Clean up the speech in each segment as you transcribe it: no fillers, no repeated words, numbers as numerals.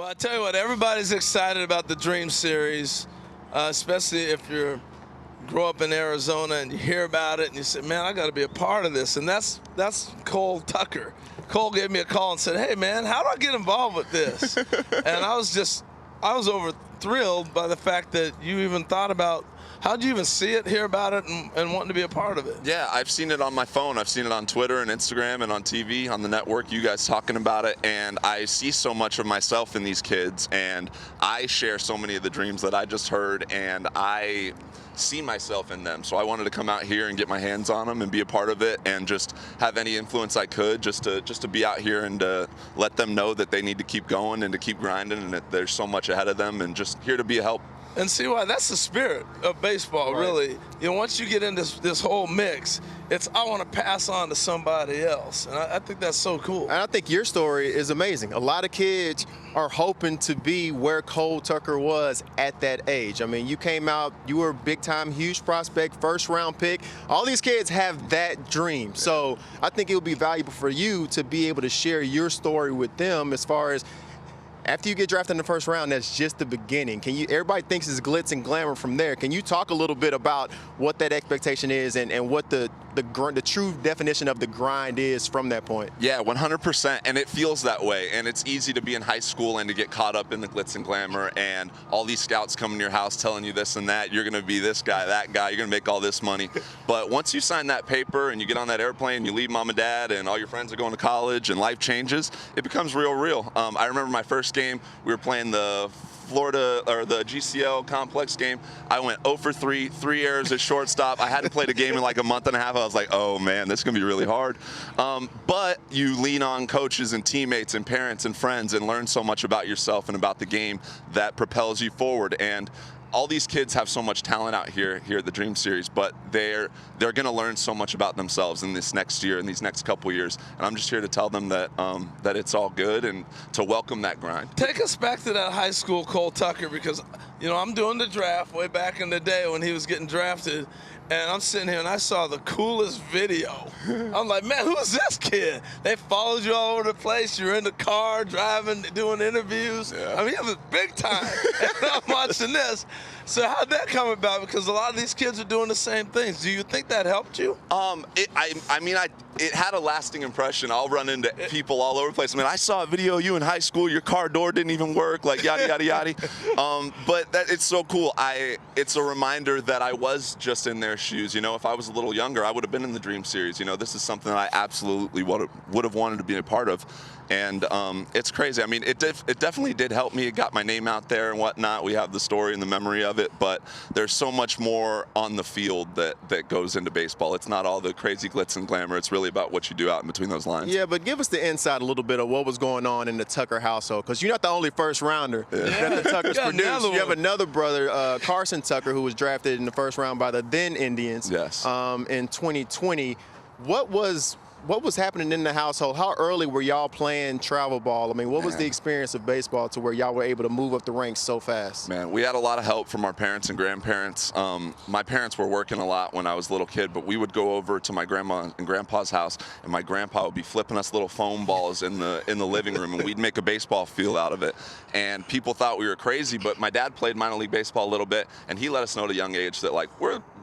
Well, I tell you what, everybody's excited about the Dream Series, especially if you grow up in Arizona and you hear about it and you say, man, I got to be a part of this. And that's Cole Tucker. Cole gave me a call and said, hey, man, how do I get involved with this? And I was over thrilled by the fact that you even thought about, how'd you even see it, hear about it, and wanting to be a part of it? Yeah, I've seen it on my phone. I've seen it on Twitter and Instagram and on TV, on the network, you guys talking about it. And I see so much of myself in these kids. And I share so many of the dreams that I just heard. And I see myself in them. So I wanted to come out here and get my hands on them and be a part of it and just have any influence I could just to be out here and let them know that they need to keep going and to keep grinding and that there's so much ahead of them and just here to be a help. And see why that's the spirit of baseball, really. You know, once you get in this whole mix, it's I want to pass on to somebody else. And I think that's so cool. And I think your story is amazing. A lot of kids are hoping to be where Cole Tucker was at that age. I mean, you came out, you were a big-time, huge prospect, first-round pick. All these kids have that dream. So I think it would be valuable for you to be able to share your story with them as far as after you get drafted in the first round, that's just the beginning. Everybody thinks it's glitz and glamour from there. Can you talk a little bit about what that expectation is and what the true definition of the grind is from that point? Yeah, 100%, and it feels that way. And it's easy to be in high school and to get caught up in the glitz and glamour and all these scouts coming to your house telling you this and that. You're going to be this guy, that guy. You're going to make all this money. But once you sign that paper and you get on that airplane, you leave mom and dad and all your friends are going to college and life changes, it becomes real. I remember my first game, we were playing the Florida or the GCL complex game. I went 0 for 3 errors at shortstop. I hadn't played a game in like a month and a half. I was like, oh man, this is gonna be really hard. But you lean on coaches and teammates and parents and friends and learn so much about yourself and about the game that propels you forward. And all these kids have so much talent out here at the Dream Series, but they're going to learn so much about themselves in this next year, in these next couple years. And I'm just here to tell them that that it's all good and to welcome that grind. Take us back to that high school Cole Tucker, because you know I'm doing the draft way back in the day when he was getting drafted. And I'm sitting here and I saw the coolest video. I'm like, man, who is this kid? They followed you all over the place. You're in the car, driving, doing interviews. Yeah. I mean, it was big time. And I'm watching this. So how'd that come about? Because a lot of these kids are doing the same things. Do you think that helped you? It had a lasting impression. I'll run into people all over the place. I mean, I saw a video of you in high school. Your car door didn't even work, like yada, yada, yada. But it's so cool. It's a reminder that I was just in their shoes. You know, if I was a little younger, I would have been in the Dream Series. You know, this is something that I absolutely would have wanted to be a part of. And it's crazy. I mean, it definitely did help me. It got my name out there and whatnot. We have the story and the memory of it. But there's so much more on the field that goes into baseball. It's not all the crazy glitz and glamour. It's really about what you do out in between those lines. Yeah, but give us the insight a little bit of what was going on in the Tucker household, because you're not the only first rounder that the Tuckers produced. You have another brother, Carson Tucker, who was drafted in the first round by the then Indians in 2020. What was happening in the household? How early were y'all playing travel ball? I mean, what was the experience of baseball to where y'all were able to move up the ranks so fast? Man, we had a lot of help from our parents and grandparents. My parents were working a lot when I was a little kid, but we would go over to my grandma and grandpa's house, and my grandpa would be flipping us little foam balls in the living room, and we'd make a baseball field out of it. And people thought we were crazy, but my dad played minor league baseball a little bit, and he let us know at a young age that like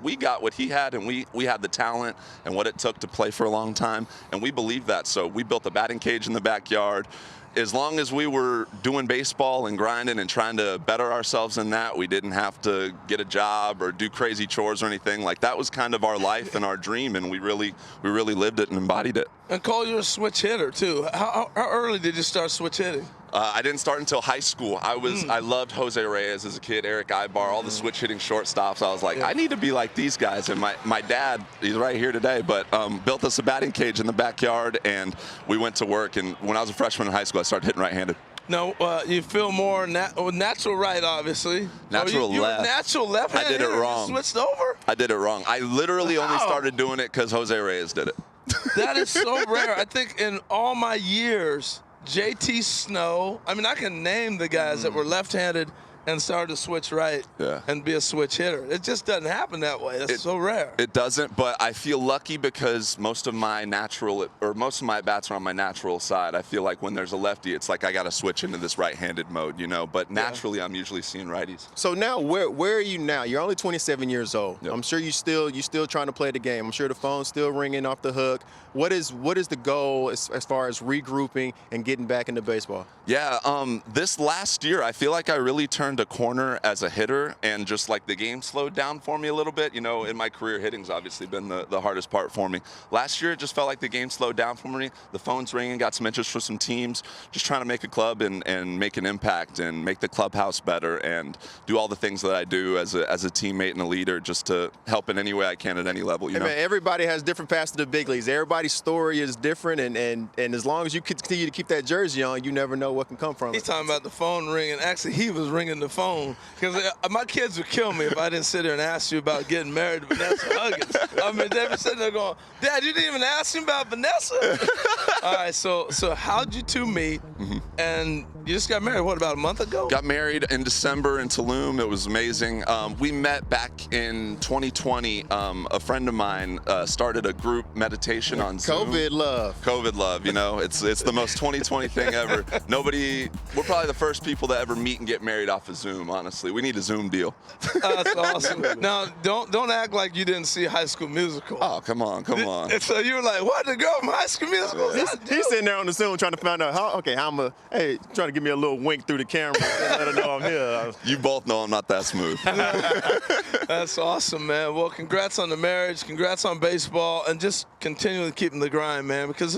we got what he had, and we had the talent and what it took to play for a long time, and we believed that. So we built a batting cage in the backyard. As long as we were doing baseball and grinding and trying to better ourselves in that, we didn't have to get a job or do crazy chores or anything. Like, that was kind of our life and our dream, and we really lived it and embodied it. And Cole, you're a switch hitter too. How early did you start switch hitting? I didn't start until high school. I loved Jose Reyes as a kid, Eric Ibar, all the switch hitting shortstops. I was like, I need to be like these guys. And my dad, he's right here today, but built us a batting cage in the backyard, and we went to work. And when I was a freshman in high school, I started hitting right-handed. No, you feel more natural right, obviously. Natural you left. Were natural left. I did it wrong. You switched over? I did it wrong. I literally only started doing it because Jose Reyes did it. That is so rare. I think in all my years, JT Snow, I mean, I can name the guys that were left-handed and started to switch right and be a switch hitter. It just doesn't happen that way. It's so rare. It doesn't, but I feel lucky because most of my bats are on my natural side. I feel like when there's a lefty, it's like I got to switch into this right-handed mode, you know. But naturally, I'm usually seeing righties. So now, where are you now? You're only 27 years old. Yep. I'm sure you still trying to play the game. I'm sure the phone's still ringing off the hook. What is the goal as far as regrouping and getting back into baseball? Yeah, this last year, I feel like I really turned a corner as a hitter, and just like the game slowed down for me a little bit. You know, in my career, hitting's obviously been the hardest part for me. Last year, it just felt like the game slowed down for me. The phone's ringing, got some interest for some teams, just trying to make a club and make an impact and make the clubhouse better and do all the things that I do as a teammate and a leader, just to help in any way I can at any level. You know? Man, everybody has different paths to the big leagues. Everybody's story is different, and as long as you continue to keep that jersey on, you never know what can come from it. He's talking about the phone ringing. Actually, he was ringing the phone because my kids would kill me if I didn't sit there and ask you about getting married to Vanessa Huggins. I mean, they'd be sitting there going, "Dad, you didn't even ask me about Vanessa." All right, so how'd you two meet? And you just got married, what, about a month ago? Got married in December in Tulum. It was amazing. We met back in 2020. A friend of mine started a group meditation on Zoom. COVID love, you know. It's the most 2020 thing ever. We're probably the first people to ever meet and get married off of Zoom, honestly. We need a Zoom deal. That's awesome. Now, don't act like you didn't see High School Musical. Oh, come on. And so you were like, what, the girl from High School Musical? Yeah. He's sitting there on the Zoom trying to find out hey, trying to give me a little wink through the camera and let her know I'm here. You both know I'm not that smooth. That's awesome, man. Well, congrats on the marriage, congrats on baseball, and just continually keeping the grind, man, because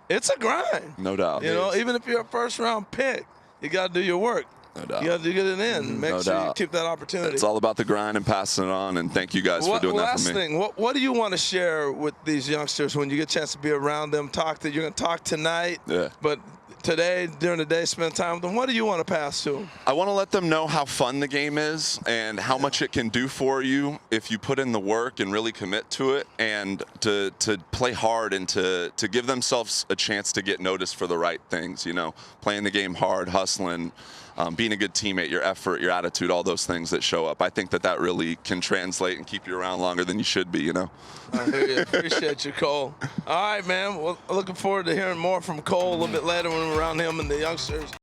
it's a grind. No doubt. You know, even if you're a first-round pick, you got to do your work. No doubt. You got to get it in. Make sure you keep that opportunity. It's all about the grind and passing it on, and thank you guys for doing that for me. Last thing, what do you want to share with these youngsters when you get a chance to be around them? You're going to talk tonight, but today, during the day, spend time with them. What do you want to pass to them? I want to let them know how fun the game is and how much it can do for you if you put in the work and really commit to it, and to play hard and to give themselves a chance to get noticed for the right things, you know, playing the game hard, hustling, being a good teammate, your effort, your attitude, all those things that show up. I think that really can translate and keep you around longer than you should be, you know. I hear you. Appreciate you, Cole. All right, man. Well, looking forward to hearing more from Cole a little bit later when we're around him and the youngsters.